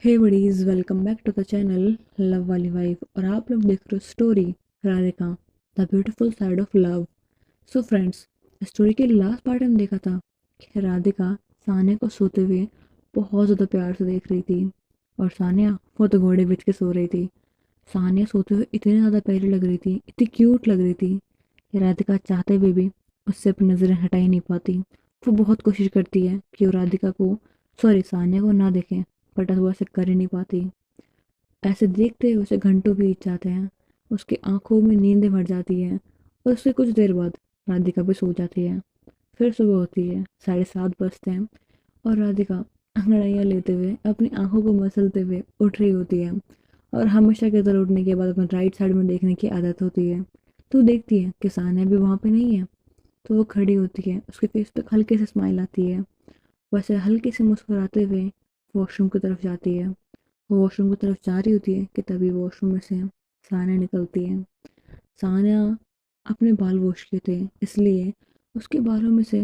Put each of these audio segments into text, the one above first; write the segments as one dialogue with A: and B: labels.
A: Hey buddies, welcome back to the channel love वाली wife. और आप लोग देख रहे हो story Radhika the beautiful side of love. So friends, story के लास्ट पार्ट में देखा था कि राधिका सानिया को सोते हुए बहुत ज़्यादा प्यार से देख रही थी और सानिया वो तो घोड़े बेच के सो रही थी। सानिया सोते हुए इतनी ज़्यादा प्यारी लग रही थी, इतनी क्यूट लग रही थी कि राधिका चाहते हुए भी उससे अपनी नज़रें हटा ही नहीं पाती। वो बहुत कोशिश करती है कि वो राधिका को, सॉरी, सानिया को ना देखें, बट वो ऐसे कर ही नहीं पाती। ऐसे देखते हुए उसे घंटों बीत जाते हैं। उसकी आंखों में नींदें भर जाती हैं और उससे कुछ देर बाद राधिका भी सो जाती है। फिर सुबह होती है, 7:30 बजते हैं और राधिका अंगड़ाइयाँ लेते हुए अपनी आंखों को मसलते हुए उठ रही होती है। और हमेशा की तरह उठने के बाद अपने राइट साइड में देखने की आदत होती है। तो देखती है कि सानिया भी वहाँ पे नहीं है। तो वो खड़ी होती है, उसके फेस पे हल्के से स्माइल आती है। वैसे हल्के से मुस्कुराते हुए वॉशरूम की तरफ जाती है। वो वॉशरूम की तरफ जा रही होती है कि तभी वॉशरूम में से सानिया निकलती है। सानिया अपने बाल वॉश किए थे, इसलिए उसके बालों में से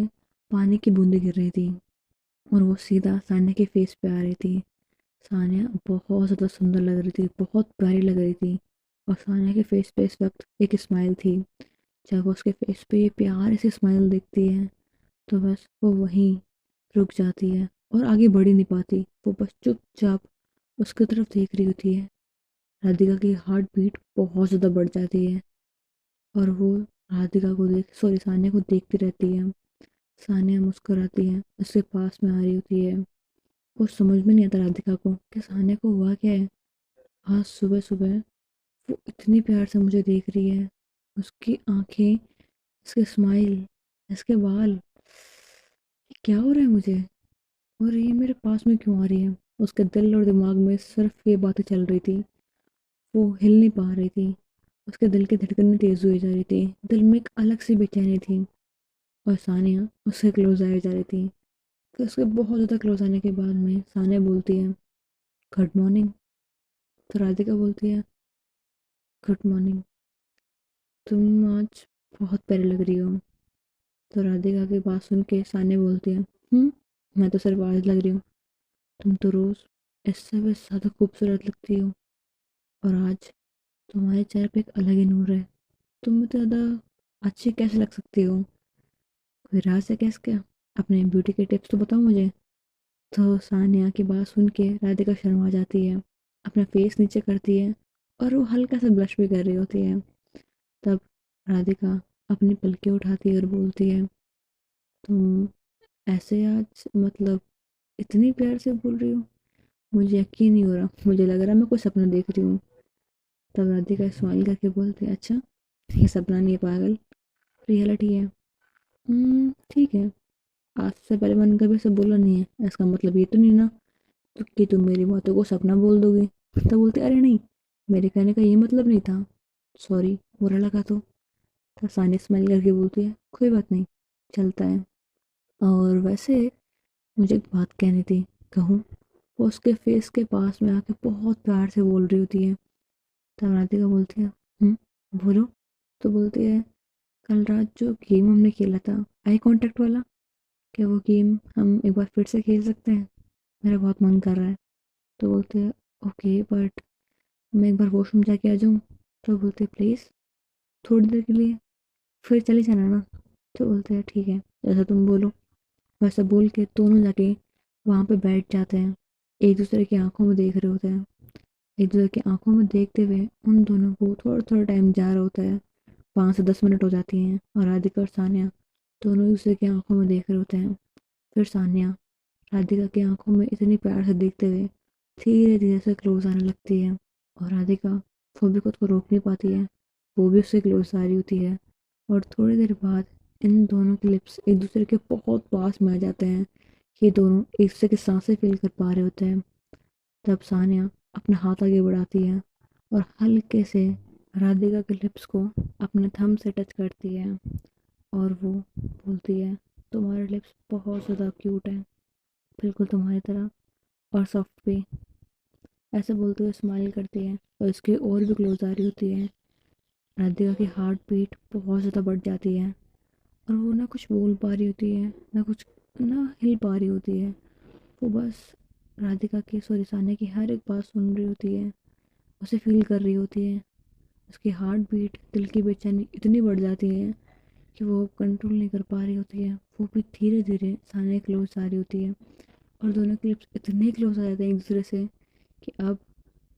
A: पानी की बूंदें गिर रही थी और वो सीधा सानिया के फेस पे आ रही थी। सानिया बहुत ज़्यादा सुंदर लग रही थी, बहुत प्यारी लग रही थी। और सानिया के फेस पे इस वक्त एक स्माइल थी। जब वो उसके फेस पे ये प्यार से स्माइल देखती है तो बस वो वहीं रुक जाती है और आगे बढ़ ही नहीं पाती। वो बस चुपचाप उसकी तरफ देख रही होती है। राधिका की हार्ट बीट बहुत ज़्यादा बढ़ जाती है और वो राधिका को देख, सॉरी, सानिया को देखती रहती है। सानिया मुस्कुराती है, उसके पास में आ रही होती है। वो समझ में नहीं आता राधिका को कि सानिया को हुआ क्या है। आज सुबह सुबह वो इतनी प्यार से मुझे देख रही है। उसकी आंखें, उसके स्माइल, इसके बाल, ये क्या हो रहा है मुझे, और ये मेरे पास में क्यों आ रही है। उसके दिल और दिमाग में सिर्फ ये बातें चल रही थी। वो हिल नहीं पा रही थी। उसके दिल की धड़कनें तेज हुई जा रही थी। दिल में एक अलग सी बेचैनी थी। और सानिया उससे क्लोज आई जा रही थी। फिर उसके बहुत ज़्यादा क्लोज आने के बाद में सानिया बोलती है, गुड मॉर्निंग। तो राधिका बोलती है, गुड मॉर्निंग, तुम आज बहुत प्यारी लग रही हो। तो राधिका की बात सुन के सानिया बोलती है, मैं तो सिर्फ आज लग रही हूँ, तुम तो रोज़ इससे भी ज़्यादा खूबसूरत लगती हो। और आज तुम्हारे चेहरे पे एक अलग ही नूर है। तुम इतना ज़्यादा अच्छी कैसे लग सकती हो। कोई राज है क्या इसका? अपने ब्यूटी के टिप्स तो बताओ मुझे। तो सानिया की बात सुन के राधिका शर्मा जाती है, अपना फेस नीचे करती है और वो हल्का सा ब्लश भी कर रही होती है। तब राधिका अपनी पलकें उठाती है और बोलती है, तुम ऐसे आज, मतलब, इतनी प्यार से बोल रही हो, मुझे यकीन नहीं हो रहा, मुझे लग रहा है मैं कोई सपना देख रही हूँ। तब राधिका स्माइल करके बोलती है, अच्छा, ये सपना नहीं है पागल, रियलिटी है। ठीक है। आज से पहले मैंने कभी ऐसे बोला नहीं है, इसका मतलब ये तो नहीं ना तो कि तुम मेरी बातों को सपना बोल दोगी। तो बोलते, अरे नहीं, मेरे कहने का ये मतलब नहीं था, सॉरी, बुरा लगा तो सानी स्माइल करके बोलती है, कोई बात नहीं, चलता है। और वैसे मुझे एक बात कहनी थी, कहूँ? वो उसके फेस के पास में आके बहुत प्यार से बोल रही होती है। तब राधिका बोलती है, बोलो। तो बोलती है, कल रात जो गेम हमने खेला था, आई कांटेक्ट वाला, क्या वो गेम हम एक बार फिर से खेल सकते हैं? मेरा बहुत मन कर रहा है। तो बोलते हैं, ओके, बट मैं एक बार वॉशरूम जाके आ जाऊँ? तो बोलते हैं, प्लीज़, थोड़ी देर के लिए, फिर चली जाना ना। तो बोलते हैं, ठीक है, जैसा तुम बोलो। वैसा बोल के दोनों जाके वहाँ पे बैठ जाते हैं। एक दूसरे की आंखों में देख रहे होते हैं। एक दूसरे की आंखों में देखते हुए उन दोनों को थोड़ा थोड़ा टाइम जा रहा होता है। 5 से 10 मिनट हो जाती हैं और राधिका और सानिया दोनों एक दूसरे की आंखों में देख रहे होते हैं। फिर सानिया राधिका की आंखों में इतनी प्यार से देखते हुए धीरे धीरे से क्लोज आने लगती है। और राधिका वो भी खुद को रोक नहीं पाती है, वो भी उससे क्लोज आ रही होती है। और थोड़ी देर बाद इन दोनों के लिप्स एक दूसरे के बहुत पास में आ जाते हैं। ये दोनों एक दूसरे की सांसें फील कर पा रहे होते हैं। तब सानिया अपना हाथ आगे बढ़ाती है और हल्के से राधिका के लिप्स को अपने थंब से टच करती है और वो बोलती है, तुम्हारे लिप्स बहुत ज़्यादा क्यूट हैं, बिल्कुल तुम्हारी तरह, और सॉफ्ट भी। ऐसे बोलते हुए स्माइल करती है और इसके और भी क्लोज आ रही होती है। राधिका की हार्ट बीट बहुत ज़्यादा बढ़ जाती है और वो ना कुछ बोल पा रही होती है, ना कुछ, ना हिल पा रही होती है। वो बस राधिका की सॉरी सान्या की हर एक बात सुन रही होती है, उसे फील कर रही होती है। उसकी हार्ट बीट, दिल की बेचैनी इतनी बढ़ जाती है कि वो कंट्रोल नहीं कर पा रही होती है। वो भी धीरे धीरे सान्या क्लोज आ रही होती है और दोनों के लिप्स इतने क्लोज आ जाते हैं एक दूसरे से कि अब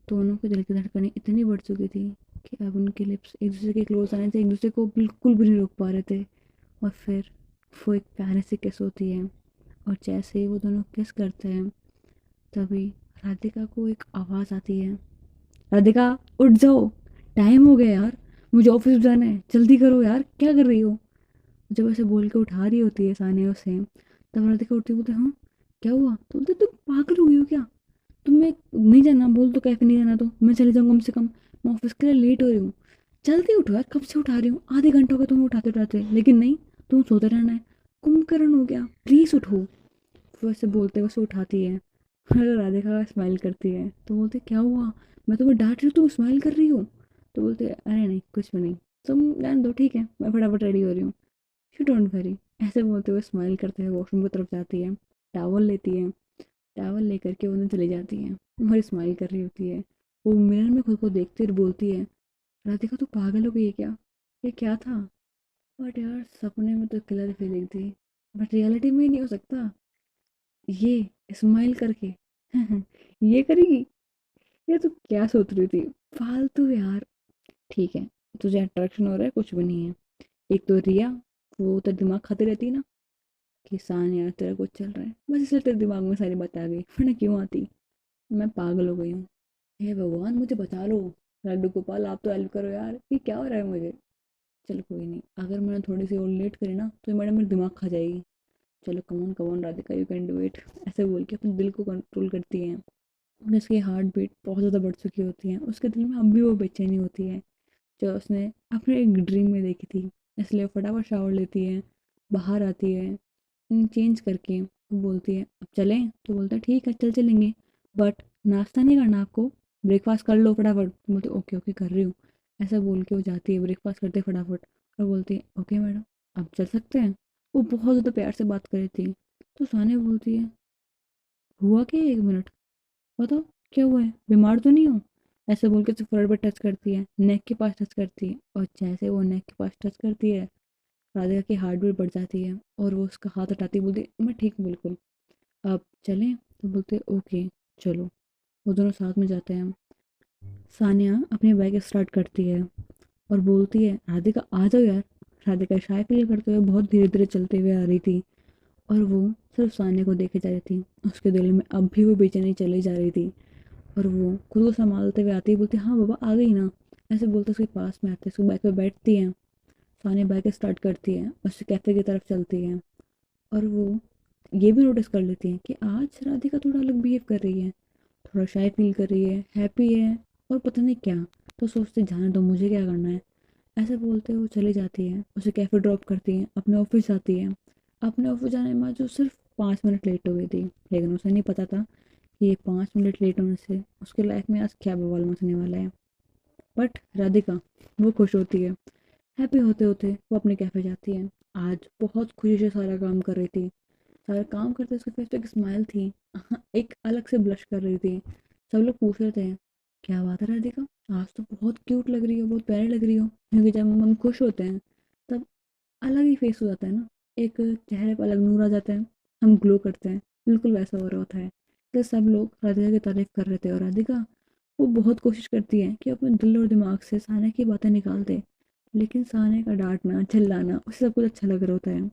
A: दोनों के दिल की धड़कनें इतनी बढ़ चुकी थी कि अब उनके लिप्स एक दूसरे के क्लोज आने से एक दूसरे को बिल्कुल भी नहीं रोक पा रहे थे। और फिर वो एक प्यारे से किस होती है और जैसे ही वो दोनों किस करते हैं तभी राधिका को एक आवाज़ आती है, राधिका उठ जाओ, टाइम हो गया यार, मुझे ऑफिस जाना है, जल्दी करो यार, क्या कर रही हो। जब ऐसे बोल के उठा रही होती है सानिया उसे, तब राधिका उठती बोलते हाँ क्या हुआ, तो बोलते तुम पागल हो गई हो क्या, तुम्हें नहीं जाना, बोल तो कैफे नहीं जाना तो मैं चले जाऊँ, कम से कम मैं ऑफिस के लिए लेट हो रही हूँ, जल्दी उठो यार, कब से उठा रही हूँ, आधे घंटे हो गए तुम्हें उठाते उठाते, लेकिन नहीं, तुम सोते रहना है, कुंभकर्ण हो गया, प्लीज़ उठो। वो ऐसे बोलते हुए उसे उठाती है और राधिका स्माइल करती है, तो बोलते क्या हुआ, मैं तुम्हें डांट रही हूँ तुम स्माइल कर रही हो, तो बोलते अरे नहीं कुछ भी नहीं, तुम जान दो, ठीक है मैं फटाफट रेडी हो रही हूँ, यू डोंट वरी। ऐसे बोलते हुए स्माइल करते हुए वॉशरूम की तरफ जाती है, टावल लेती है, टावल लेकर के उन्हें चली जाती है और स्माइल कर रही होती है। वो मिरर में खुद को देखते हुए बोलती है, राधिका तू पागल हो गई है क्या, ये क्या था। बट यार सपने में तो क्लियर फीलिंग थी, बट रियलिटी में नहीं हो सकता, ये स्माइल करके ये करेगी, ये तो क्या सोच रही थी, फालतू यार। ठीक है, तुझे अट्रैक्शन हो रहा है, कुछ भी नहीं है। एक तो रिया, वो तो दिमाग खाती रहती है ना कि सानिया तेरा कुछ चल रहा है, बस इसलिए तेरे दिमाग में सारी बातें आ गई, वरना क्यों आती। मैं पागल हो गई हूँ, हे भगवान मुझे बचा लो, लड्डू गोपाल आप तो हेल्प करो यार, ये क्या हो रहा है मुझे। चलो कोई नहीं, अगर मैंने थोड़ी सी और लेट करी ना तो ये मैडम मेरा दिमाग खा जाएगी। चलो come on come on Radhika you can do it, ऐसे बोल के अपने दिल को कंट्रोल करती हैं। और उसकी हार्ट बीट बहुत ज़्यादा बढ़ चुकी होती है, उसके दिल में अब भी वो बेचैनी होती है जो उसने अपने एक ड्रीम में देखी थी। इसलिए फटाफट शावर लेती है, बाहर आती है, चेंज करके वो बोलती है अब चलें, तो बोलता है ठीक है चल चलेंगे, बट नाश्ता नहीं करना आपको, ब्रेकफास्ट कर लो फटाफट, तो बोलते ओके ओके कर रही हूँ। ऐसा बोल के वो जाती है ब्रेकफास्ट करते फटाफट और बोलती है ओके मैडम अब चल सकते हैं। वो बहुत ज़्यादा प्यार से बात कर रही थी, तो सानिया बोलती है हुआ क्या है, एक मिनट बताओ क्या हुआ है, बीमार तो नहीं हो। ऐसे बोल के उसे फोrehead पे टच करती है, नेक के पास टच करती है, और जैसे वो नेक के पास टच करती है राधिका की हार्ट बीट बढ़ जाती है और वो उसका हाथ हटाती है, बोलती मैं ठीक हूँ बिल्कुल, अब चलें, तो बोलते ओके चलो। वो दोनों साथ में जाते हैं। सानिया अपनी बाइक स्टार्ट करती है और बोलती है राधिका आ जाओ यार। राधिका शाय फील करते हुए बहुत धीरे धीरे चलते हुए आ रही थी और वो सिर्फ सानिया को देखे जा रही थी। उसके दिल में अब भी वो बेचैनी चली जा रही थी और वो खुद को संभालते हुए आती है, बोलती हाँ बाबा आ गई ना। ऐसे बोलते उसके पास में आते, उसकी बाइक पे बैठती हैं। सानिया बाइक स्टार्ट करती है, उससे कैफ़े की तरफ चलती है और वो ये भी नोटिस कर लेती हैं कि आज राधिका थोड़ा अलग बिहेव कर रही है, थोड़ा शाय फील कर रही है, हैप्पी है और पता नहीं क्या। तो सोचते जाने दो मुझे क्या करना है। ऐसे बोलते वो चली जाती है, उसे कैफ़े ड्रॉप करती है, अपने ऑफिस जाती है। अपने ऑफिस जाने में जो सिर्फ 5 मिनट लेट हो गई थी, लेकिन उसे नहीं पता था कि ये 5 मिनट लेट होने से उसकी लाइफ में आज क्या बवाल मचने वाला है। बट राधिका वो खुश होती है, हैप्पी होते होते वो अपने कैफ़े जाती है। आज बहुत खुशी से सारा काम कर रही थी, सारा काम करते उसके फेस पे एक स्माइल थी, एक अलग से ब्लश कर रही थी। सब लोग पूछ रहे थे क्या बात है राधिका, आज तो बहुत क्यूट लग रही हो, बहुत प्यारी लग रही हो, क्योंकि जब हम खुश होते हैं तब अलग ही फेस हो जाता है ना, एक चेहरे पर अलग नूर आ जाता है, हम ग्लो करते हैं, बिल्कुल वैसा हो रहा होता है। तो सब लोग राधिका की तारीफ कर रहे थे और राधिका वो बहुत कोशिश करती है कि अपने दिल और दिमाग से सानिया की बातें निकाल दे, लेकिन सानिया का डांटना चिल्लाना उसे सब कुछ अच्छा लग रहा होता है,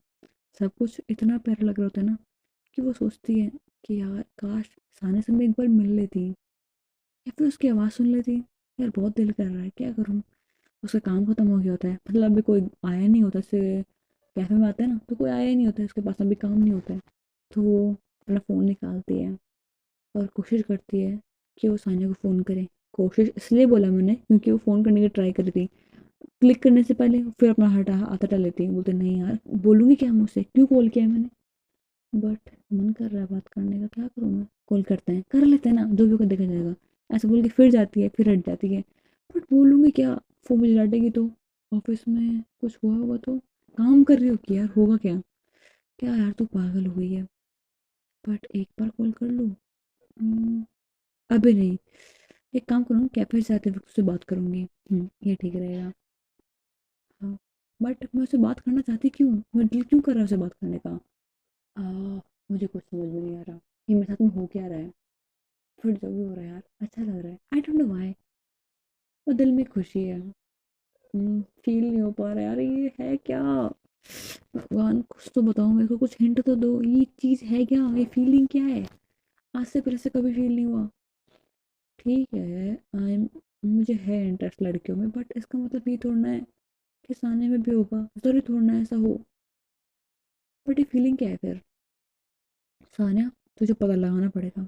A: सब कुछ इतना प्यारा लग रहा होता है ना कि वो सोचती है कि यार काश सानिया से मैं एक बार मिल लेती या फिर उसकी आवाज़ सुन लेती। यार बहुत दिल कर रहा है, क्या करूँ। उसका काम खत्म हो गया होता है, मतलब अभी कोई आया नहीं होता, जैसे कैफे में आते हैं ना तो कोई आया ही नहीं होता है, उसके पास अभी काम नहीं होता है, तो वो अपना फ़ोन निकालती है और कोशिश करती है कि वो सानिया को फ़ोन करे। कोशिश इसलिए बोला मैंने क्योंकि वो फ़ोन करने की ट्राई कर रही थी, क्लिक करने से पहले फिर अपना हटा हाथ हटा लेती है, बोलते नहीं यार बोलूँगी क्या मुझसे, क्यों कॉल किया है मैंने, बट मन कर रहा है बात करने का, क्या करूँ मैं, कॉल करते हैं कर लेते हैं ना, जो भी होगा देखा जाएगा। ऐसे बोल के फिर जाती है, फिर हट जाती है, बट बोलूँगी क्या, वो मुझे डांटेगी तो, ऑफिस में कुछ हुआ होगा तो, काम कर रही हो कि यार होगा क्या, क्या यार तू पागल हो गई है, बट एक बार कॉल कर लूँ, उम, अभी नहीं, एक काम करूँगी, कैफ़े से आते वक़्त उससे बात करूँगी। ये ठीक रहेगा। हाँ, बट मैं उससे बात करना चाहती क्यों? मेरा दिल क्यों कर रहा है उससे बात करने का? अ, मुझे कुछ समझ में नहीं आ रहा, ये मेरे साथ में हो क्या रहा है? फिर जो भी हो रहा है यार, अच्छा लग रहा है। आई डोंट नो व्हाई, और दिल में खुशी है। फ़ील नहीं हो पा रहा यार, ये है क्या? भगवान कुछ तो बताओ मेरे को, कुछ हिंट तो दो, ये चीज़ है क्या? ये फीलिंग क्या है? आज से पहले से कभी फ़ील नहीं हुआ। ठीक है, मुझे है इंटरेस्ट लड़कियों में, बट इसका मतलब ये थोड़ा है कि सामने में भी होगा, ज़रूरी थोड़ा ना ऐसा हो। बट ये फीलिंग क्या है फिर? सानिया, तुझे पता लगाना पड़ेगा,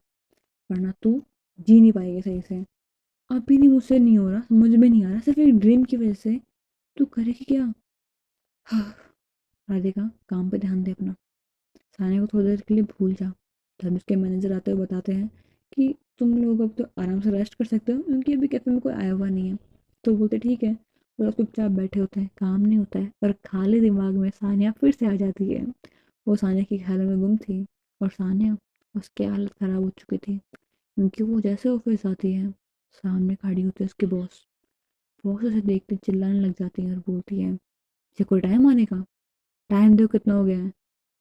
A: वरना तू जी नहीं पाएगी सही से। अभी नहीं, मुझसे नहीं हो रहा, समझ में नहीं आ रहा, सिर्फ एक ड्रीम की वजह से तू करेगी क्या? हाँ, राधिका, काम पे ध्यान दे अपना। सानिया को थोड़ी देर के लिए भूल जा। तब उसके मैनेजर आते हुए बताते हैं कि तुम लोग अब तो आराम से रेस्ट कर सकते हो, उनके अभी कैफे में कोई आया हुआ नहीं है। तो बोलते ठीक है। वो लोग चुपचाप बैठे होते हैं, काम नहीं होता है, और खाली दिमाग में सानिया फिर से आ जाती है। वो सानिया की ख्यालों में गुम थी, और सानिया, उसकी हालत खराब हो चुकी थी, क्योंकि वो जैसे ऑफिस आती है, सामने खड़ी होती है उसकी बॉस। बॉस उसे देखते चिल्लाने लग जाती है और बोलती है, ये कोई टाइम आने का? टाइम दो, कितना हो गया है?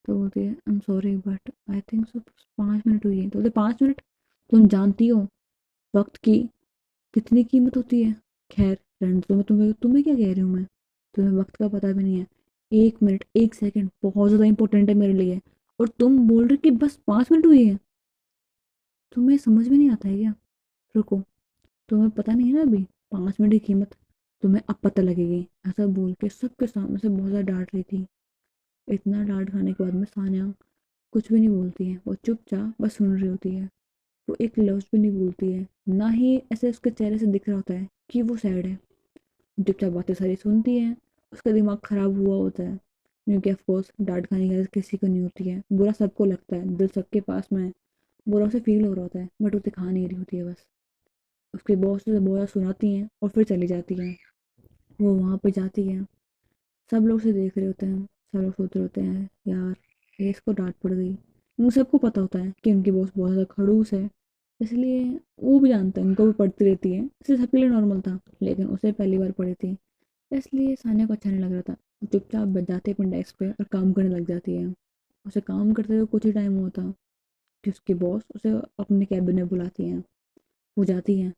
A: तो बोलती है, I am sorry but I think so 5 minute हुई है। तो बोलते 5 मिनट? तुम जानती हो वक्त की कितनी कीमत होती है? खैर फ्रेंड, तुम्हें तुम्हें क्या कह रही हूँ मैं, तुम्हें वक्त का पता भी नहीं है। 1 मिनट, 1 सेकंड बहुत ज़्यादा इंपॉर्टेंट है मेरे लिए, और तुम बोल रहे कि बस 5 मिनट हुई है? तुम्हें समझ में नहीं आता है क्या? रुको, तुम्हें पता नहीं है ना अभी 5 मिनट की कीमत, तुम्हें अब पता लगेगी। ऐसा बोल के सबके सामने से बहुत ज़्यादा डांट रही थी। इतना डांट खाने के बाद में सानिया कुछ भी नहीं बोलती है, वो चुपचाप बस सुन रही होती है। वो एक लफ्ज़ भी नहीं बोलती है, ना ही ऐसे उसके चेहरे से दिख रहा होता है कि वो सैड है। चुपचाप बातें सारी सुनती है। उसका दिमाग ख़राब हुआ होता है, क्योंकि ऑफ कोर्स डांट खाने की आदत किसी को नहीं होती है, बुरा सबको लगता है, दिल सबके पास में है, बुरा उसे फील हो रहा होता है, बट उसे खा नहीं रही होती है बस। उसके बॉस उसे बोला सुनाती हैं और फिर चली जाती हैं। वो वहाँ पे जाती है, सब लोग उसे देख रहे होते हैं, सब लोग सोच रहे होते हैं यार, ये इसको डांट पड़ गई। उन सबको पता होता है कि उनकी बॉस बहुत ज़्यादा खड़ूस है, इसलिए वो भी जानते हैं, उनको भी पढ़ती रहती है, इसलिए सबके लिए नॉर्मल था, लेकिन उसे पहली बार पड़ी थी, इसलिए सानिया को अच्छा नहीं लग रहा था। वो चुपचाप बैठ जाती है अपने डेस्क पे और काम करने लग जाती है। उसे काम करते हुए कुछ ही टाइम हुआ था कि उसकी बॉस उसे अपने कैबिन में बुलाती हैं। वो जाती है,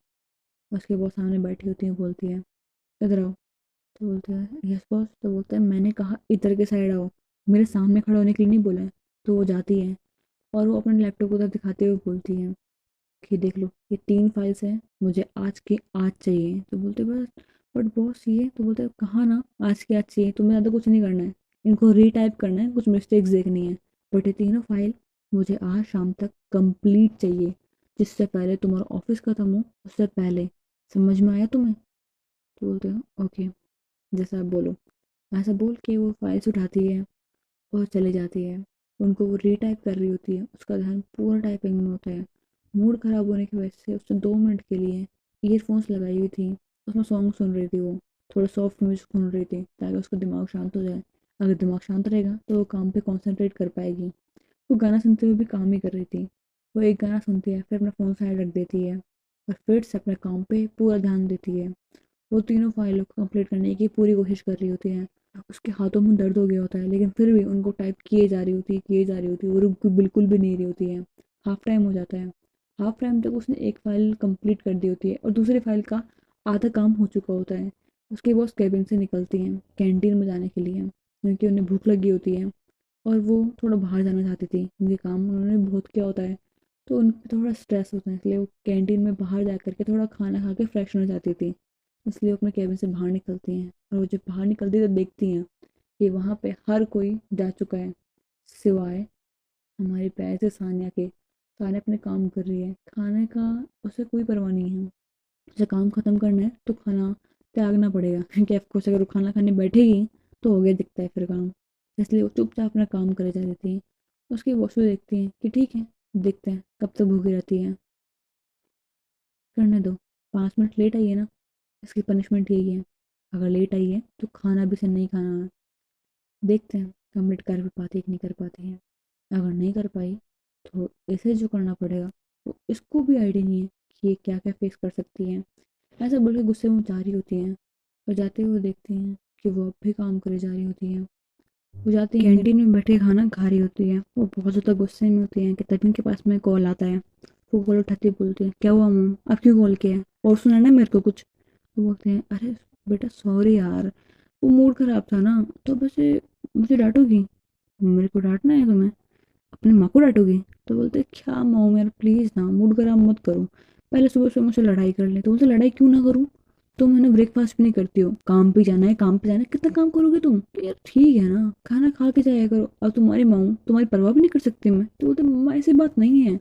A: उसके बॉस सामने बैठी होती है, बोलती है, इधर आओ। तो बोलते हैं यस बॉस। तो बोलता है, मैंने कहा इधर के साइड आओ, मेरे सामने खड़ा होने के लिए नहीं बोला है। तो वो जाती है, और वो अपने लैपटॉप को उधर दिखाते हुए बोलती है कि देख लो, ये 3 फाइल्स हैं, मुझे आज की आज चाहिए। तो बोलते बस, बट बॉस ये, तो बोलते कहाँ ना आज की आज चाहिए, तुम्हें ज़्यादा कुछ नहीं करना है, इनको रीटाइप करना है, कुछ मिस्टेक्स देखनी है, बट ये तीनों फाइल मुझे आज शाम तक कंप्लीट चाहिए, जिससे पहले तुम्हारा ऑफिस खत्म हो, उससे पहले। समझ में आया तुम्हें? तो बोलते हो ओके, जैसा आप बोलो। ऐसा बोल के वो फाइल्स उठाती है और चली जाती है। उनको वो रीटाइप कर रही होती है, उसका ध्यान पूरा टाइपिंग में होता है। मूड ख़राब होने की वजह से उसने 2 मिनट के लिए ईयरफोन्स लगाई हुई थी, उसमें सॉन्ग सुन रही थी वो, थोड़ा सॉफ्ट म्यूजिक सुन रही थी, ताकि उसका दिमाग शांत हो जाए। अगर दिमाग शांत रहेगा तो वो काम पे कॉन्सेंट्रेट कर पाएगी। वो गाना सुनते हुए भी काम ही कर रही थी। वो एक गाना सुनती है, फिर अपना फ़ोन साइड रख देती है, और फिर से अपने काम पे पूरा ध्यान देती है। वो तीनों फाइलों को कंप्लीट करने की पूरी कोशिश कर रही होती है। उसके हाथों में दर्द हो गया होता है, लेकिन फिर भी उनको टाइप किए जा रही होती है, किए जा रही होती है, वो रुक बिल्कुल भी नहीं रही होती है। हाफ टाइम हो जाता है। हाफ टाइम तक उसने एक फ़ाइल कंप्लीट कर दी होती है, और दूसरी फ़ाइल का आधा काम हो चुका होता है। उसके बॉस केबिन से निकलती हैं कैंटीन में जाने के लिए, क्योंकि उन्हें भूख लगी होती है, और वो थोड़ा बाहर जाना चाहती थी, उनके काम उन्होंने बहुत किया होता है, तो उन पे थोड़ा स्ट्रेस होता है, इसलिए वो कैंटीन में बाहर जा कर के थोड़ा खाना खा के फ्रेश होना चाहती थी। इसलिए वो अपने केबिन से बाहर निकलती हैं, और वो जब बाहर निकलती है तो देखती हैं कि वहाँ पे हर कोई जा चुका है, सिवाय हमारी प्यारी से सानिया के। सानिया अपने काम कर रही है, खाने का उसे कोई परवाह नहीं है। उसे काम ख़त्म करना है तो खाना त्यागना पड़ेगा, क्योंकि ऑफकोर्स अगर वो खाना खाने बैठेगी तो हो गया दिखता है फिर काम। इसलिए वो चुपचाप अपना काम करे जा देती है। उसकी बॉस भी देखती हैं कि ठीक है, देखते हैं कब तक भूखी रहती है, करने दो। 5 मिनट लेट आई है ना, इसकी पनिशमेंट यही है, अगर लेट आई है तो खाना भी इसे नहीं खाना है। देखते हैं कंप्लीट कर भी पाती है कि नहीं कर पाती है। अगर नहीं कर पाई तो इसे जो करना पड़ेगा तो इसको भी आइडिया नहीं है कि ये क्या क्या फेस कर सकती है। ऐसा बोल के गुस्से में जा रही होती हैं, और जाते हुए देखते हैं कि वो अब भी काम करे जा रही होती हैं। वो जाती हैं कैंटीन में बैठे खाना खा रही होती है, वो बहुत ज़्यादा गुस्से में होती हैं कि तभी उनके पास में कॉल आता है। वो कॉल उठाती बोलती है, क्या हुआ मम, अब क्यों कॉल किया है, और सुना ना मेरे को कुछ। वो बोलते हैं, अरे बेटा सॉरी यार, वो मूड खराब था ना, तो बस मुझे डांटोगी, मेरे को डांटना है तुम्हें, अपनी माँ को डांटोगी। तो बोलते क्या माँ यार प्लीज़ ना, मूड खराब मत करो, पहले सुबह सुबह मुझसे लड़ाई कर ले। तो मुझसे लड़ाई क्यों ना करूँ, तुम है ना ब्रेकफास्ट भी नहीं करती हो, काम पे जाना है, काम पे जाना है, कितना काम करोगे तुम। तो यार ठीक है ना, खाना खा के जाया करो, अब तुम्हारी माँ हूँ, तुम्हारी परवाह भी नहीं कर सकती मैं। तो बोलते मम्मा ऐसी बात नहीं है,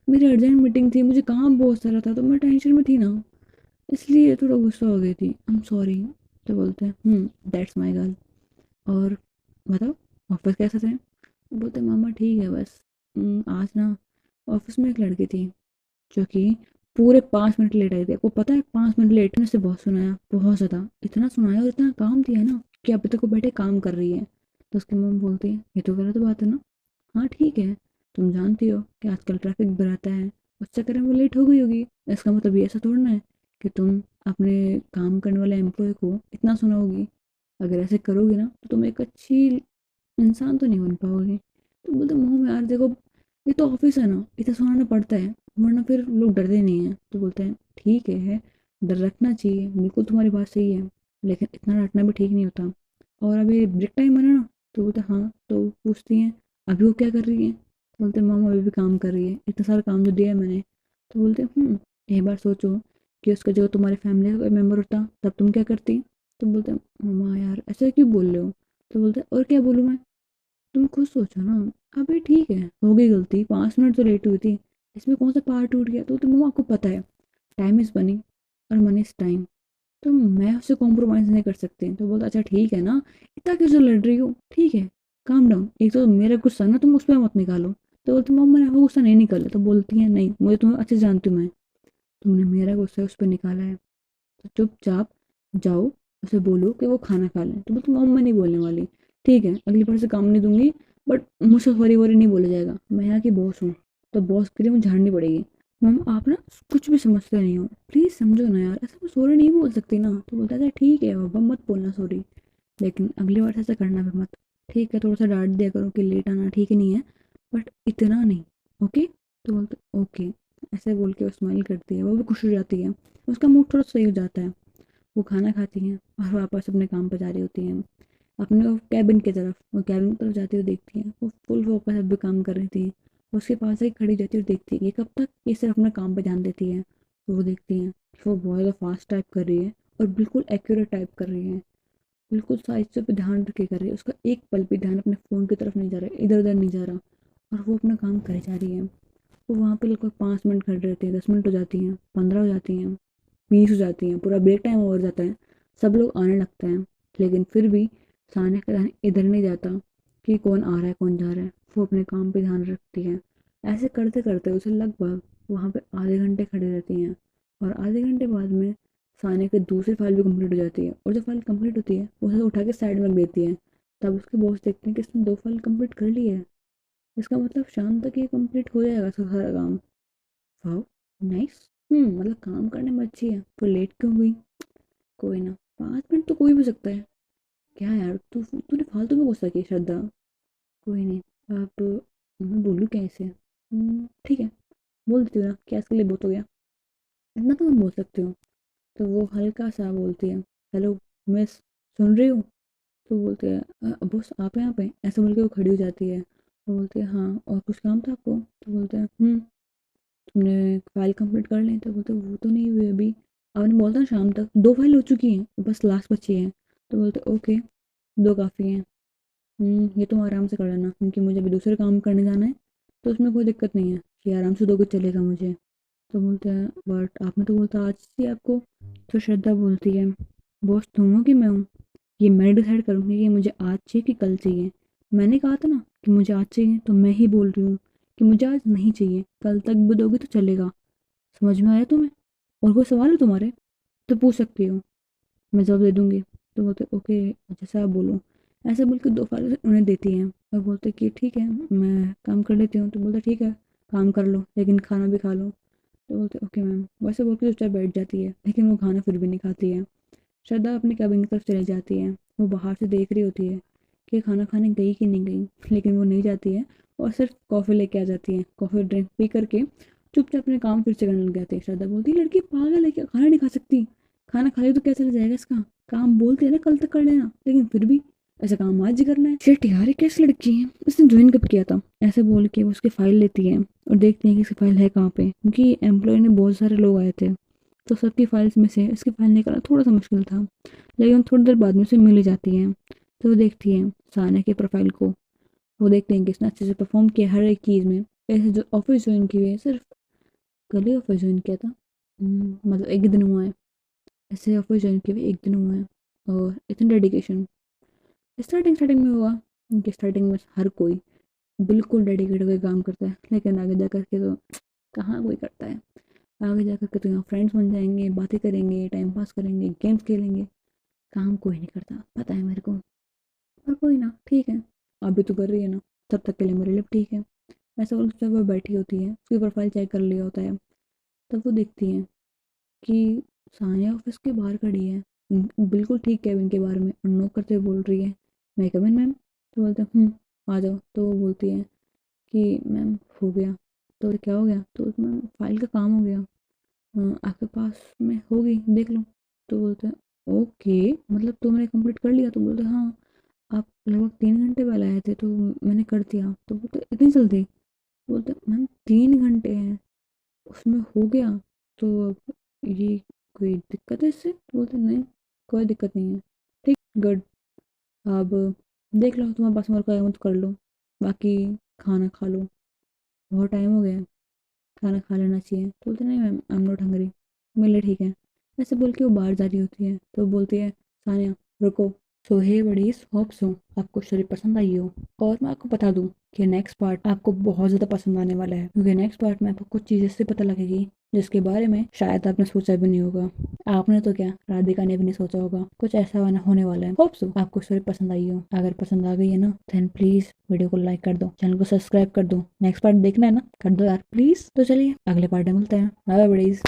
A: मेरी अर्जेंट मीटिंग थी, मुझे काम बहुत सारा था, तो मैं टेंशन में थी ना, इसलिए थोड़ा गुस्सा हो गई थी, आई एम सॉरी। तो बोलते हैं दैट्स माई गर्ल, और बताओ ऑफिस कैसे थे। बोलते मामा ठीक है बस, आज ना ऑफिस में एक लड़की थी जो कि पूरे 5 मिनट लेट आई थी। आपको पता है 5 मिनट लेट ने से बहुत सुनाया, बहुत ज़्यादा, इतना सुनाया और इतना काम दिया ना कि अभी तक वो बैठे काम कर रही है। तो उसकी मम्मी बोलती है ये तो गलत बात है ना। हाँ ठीक है, तुम जानती हो कि आजकल ट्रैफिक भी रहता है, उस चक्कर में वो लेट हो गई होगी। इसका मतलब ये ऐसा थोड़ा ना है कि तुम अपने काम करने वाले एम्प्लॉय को इतना सुनाओगी। अगर ऐसे करोगी ना तो तुम एक अच्छी इंसान तो नहीं बन पाओगे। तो बोलते मोह यार देखो, ये तो ऑफिस है ना, इतना सुनाना पड़ता है, वरना फिर लोग डरते नहीं हैं। तो बोलते हैं ठीक है, डर रखना चाहिए, बिल्कुल तुम्हारी बात सही है, लेकिन इतना डांटना भी ठीक नहीं होता। और अभी ब्रेक टाइम है ना। तो बोलते हाँ, तो पूछती हैं अभी वो क्या कर रही है। तो बोलते मामा अभी भी काम कर रही है, इतना सारा काम जो दिया है मैंने। तो बोलते एक बार सोचो कि उसका जगह तुम्हारी फैमिली का कोई मेम्बर होता तब तुम क्या करती। तो बोलते मामा यार ऐसे क्यों बोल रहे हो। तो बोलते और क्या बोलूँ मैं, तुम खुद सोचो ना। अबे ठीक है, हो गई गलती, 5 मिनट तो लेट हुई थी, इसमें कौन सा पार्ट टूट गया। तो मम्मा आपको पता है टाइम इज़ मनी और मनी इज़ टाइम, तो मैं उससे कॉम्प्रोमाइज़ नहीं कर सकती। तो बोलता अच्छा ठीक है ना, इतना कैसे लड़ रही हो, ठीक है काम डाउन, एक तो मेरा गुस्सा ना तुम उस पर मत निकालो। तो बोलती मम्मा मैंने वो गुस्सा नहीं निकाला। तो बोलती है नहीं, मुझे तुम्हें अच्छे से जानती हूँ मैं, तुमने मेरा गुस्सा उस पर निकाला है, तो चुपचाप जाओ, उसे बोलो कि वो खाना खा लें। तो बोलती मम्मा नहीं बोलने वाली, ठीक है अगली बार से काम नहीं दूंगी, बट मुझसे सॉरी वॉरी नहीं बोला जाएगा, मैं यहाँ की बॉस हूँ, तो बॉस के लिए मुझे झाड़नी पड़ेगी। मम आप ना कुछ भी समझते नहीं हो, प्लीज़ समझो ना यार, ऐसा मैं सॉरी नहीं बोल सकती ना। तो बोलता है ठीक है बाबा मत बोलना सॉरी, लेकिन अगली बार से ऐसा करना भी मत। ठीक है थोड़ा सा डांट दिया करो कि लेट आना ठीक नहीं है, बट इतना नहीं, ओके। तो बोलते ओके, ऐसे बोल के वो स्माइल करती है, वो भी खुश हो जाती है, उसका मूड थोड़ा सही हो जाता है। वो खाना खाती हैं और वापस अपने काम पर जा रही होती हैं, अपने वो कैबिन की तरफ, वो कैबिन की तरफ जाती हुई देखती हैं, वो फुल फोकस अब भी काम कर रही थी। उसके पास ही खड़ी रहती है और देखती है ये कब तक ये सिर्फ अपने काम पर ध्यान देती है। तो वो देखती हैं कि वो बहुत ज़्यादा फास्ट टाइप कर रही है और बिल्कुल एक्यूरेट टाइप कर रही है, बिल्कुल सारी चीज़ों पे ध्यान रख के कर रही है, उसका एक पल भी ध्यान अपने फ़ोन की तरफ नहीं जा रहा है, इधर उधर नहीं जा रहा, और वो अपना काम करे जा रही है। वो वहाँ पे लगभग 5 मिनट खड़े रहते हैं, 10 मिनट हो जाती हैं, 15 हो जाती हैं, 20 हो जाती हैं, पूरा ब्रेक टाइम ओवर जाता है, सब लोग आने लगते हैं, लेकिन फिर भी सानिया का ध्यान इधर नहीं जाता कि कौन आ रहा है कौन जा रहा है। वो अपने काम पे ध्यान रखती है। ऐसे करते करते उसे लगभग वहाँ पे आधे घंटे खड़े रहती हैं, और आधे घंटे बाद में सानिया की दूसरी फाइल भी कंप्लीट हो जाती है, और जो फाइल कंप्लीट होती है उसे उठा के साइड में रख देती है। तब उसके बॉस देखते हैं कि इसने 2 फाइल कंप्लीट कर ली है, इसका मतलब शाम तक ये कंप्लीट हो जाएगा इसका सारा काम। वाह नाइस, मतलब काम करने में अच्छी है, तो लेट क्यों हुई। कोई ना, 5 मिनट तो कोई भी सकता है। क्या यार तूने फालतू में गुस्सा किया श्रद्धा। कोई नहीं, अब मैं बोलूँ कैसे, ठीक है बोल देती हूँ ना, क्या इसके लिए बहुत हो गया, इतना तो मैं बोल सकती हूँ। तो वो हल्का सा बोलती है हेलो मिस, सुन रही हो। तो बोलते हैं बॉस आप यहाँ पे, ऐसे बोल के वो खड़ी हो जाती है। वो बोलती है हाँ और कुछ काम था आपको। तो बोलते हैं तुमने फाइल कंप्लीट कर ली। तो बोलते वो तो नहीं हुई अभी, आपने बोलता ना शाम तक, 2 फाइल हो चुकी हैं, बस लास्ट बची है। तो बोलते ओके, 2 काफ़ी हैं। ये तुम आराम से कर लेना, क्योंकि मुझे अभी दूसरे काम करने जाना है, तो उसमें कोई दिक्कत नहीं है, कि आराम से दोगे चलेगा मुझे। तो बोलते हैं बट आपने तो बोलता आज ही आपको। तो श्रद्धा बोलती है बॉस तुम हो कि मैं हूँ, ये मैं डिसाइड करूँगी कि मुझे आज चाहिए कि कल चाहिए। मैंने कहा था ना कि मुझे आज चाहिए, तो मैं ही बोल रही हूँ कि मुझे आज नहीं चाहिए, कल तक भी दोगे तो चलेगा। समझ में आया तुम्हें, और कोई सवाल है तुम्हारे तो पूछ सकती हो, मैं जवाब दे दूंगी। तो बोलते ओके जैसा आप बोलो। ऐसे बोल के 2 फाइल उन्हें देती हैं और बोलते कि ठीक है मैं काम कर लेती हूँ। तो बोलते ठीक है काम कर लो लेकिन खाना भी खा लो। तो बोलते ओके मैम, वैसे बोल के चुपचाप बैठ जाती है, लेकिन वो खाना फिर भी नहीं खाती है। श्रद्धा अपने कैबिन की तरफ चली जाती है। वो बाहर से देख रही होती है कि खाना खाने गई कि नहीं गई, लेकिन वो नहीं जाती है और सिर्फ कॉफ़ी लेके आ जाती है। कॉफ़ी ड्रिंक पी करके चुपचाप अपने काम फिर से करने लग जाती है। श्रद्धा बोलती है लड़की पागल है क्या, खाना नहीं खा सकती? खाना खा ली तो क्या चला जाएगा इसका? काम बोलते हैं ना कल तक कर लेना, लेकिन फिर भी ऐसा काम आज ही करना है। शिट यार, ये कैसी लड़की है, इसने ज्वाइन कब किया था? ऐसे बोल के वो उसकी फाइल लेती है और देखती है कि इसकी फाइल है कहाँ पे, क्योंकि एम्प्लॉय ने बहुत सारे लोग आए थे तो सबकी फाइल्स में से इसकी फाइल निकालना थोड़ा सा मुश्किल था। लेकिन थोड़ी देर बाद में उसे मिल ही जाती है। तो वो देखती है सानिया की प्रोफाइल को। वो देखते हैं कि इसने अच्छे से परफॉर्म किया हर एक चीज़ में। ऐसे जो ऑफिस ज्वाइन की हुई है, सिर्फ कल ही ऑफिस ज्वाइन किया था। मतलब एक ही दिन हुआ है। ऐसे ऑफिस ज्वाइन किए हुए एक दिन हुआ है और इतनी डेडिकेशन स्टार्टिंग स्टार्टिंग में हुआ। उनके स्टार्टिंग में हर कोई बिल्कुल डेडिकेट होकर काम करता है, लेकिन आगे जा करके तो कहाँ कोई करता है। आगे जा करके तो यहाँ फ्रेंड्स बन जाएंगे, बातें करेंगे, टाइम पास करेंगे, गेम्स खेलेंगे, काम कोई नहीं करता, पता है मेरे को। पर कोई ना, ठीक है, अभी तो कर रही है ना, तब तक के लिए मेरे लिए ठीक है। ऐसा बोल के जब वो बैठी होती है, उसकी प्रोफाइल चेक कर लिया होता है, तब वो देखती है कि सानिया ऑफिस के बाहर खड़ी है, बिल्कुल ठीक कैबिन के बारे में, और नॉक करते हुए बोल रही है मैं कम इन मैम? तो बोलते हैं आ जाओ। तो वो बोलती है कि मैम हो गया। तो क्या हो गया? तो मैम फाइल का काम हो गया, आपके पास में होगी, देख लो। तो बोलते हैं ओके, मतलब तुमने कंप्लीट कर लिया? तो बोलते हैं हाँ, आप लगभग 3 घंटे पहले आए थे तो मैंने कर दिया। तो बोलते इतनी जल्दी? बोलते मैम 3 घंटे हैं, उसमें हो गया। तो अब ये कोई दिक्कत है इससे? तो बोलते नहीं, कोई दिक्कत नहीं है, ठीक, गुड। अब देख लो, तुम्हारे पास और कोई है तो कर लो, बाकी खाना खा लो, बहुत टाइम हो गया है, खाना खा लेना चाहिए। तो बोलते नहीं ma'am, I am not hungry, मेरे लिए ठीक है। ऐसे बोल के वो बाहर जा रही होती है तो बोलती है सानिया रुको। सो हे बडीज, होप सो आपको स्टोरी पसंद आई हो। और मैं आपको बता दूं कि नेक्स्ट पार्ट आपको बहुत ज़्यादा पसंद आने वाला है, क्योंकि नेक्स्ट पार्ट में आपको कुछ चीज़ें से पता लगेगी जिसके बारे में शायद आपने सोचा भी नहीं होगा। आपने तो क्या, राधिका ने भी नहीं सोचा होगा कुछ ऐसा होने वाला है। होप सो आपको स्टोरी पसंद आई हो। अगर पसंद आ गई है ना, देन प्लीज वीडियो को लाइक कर दो, चैनल को सब्सक्राइब कर दो। नेक्स्ट पार्ट देखना है ना, कर दो यार प्लीज। तो चलिए अगले पार्ट में मिलते हैं। Bye bye buddies.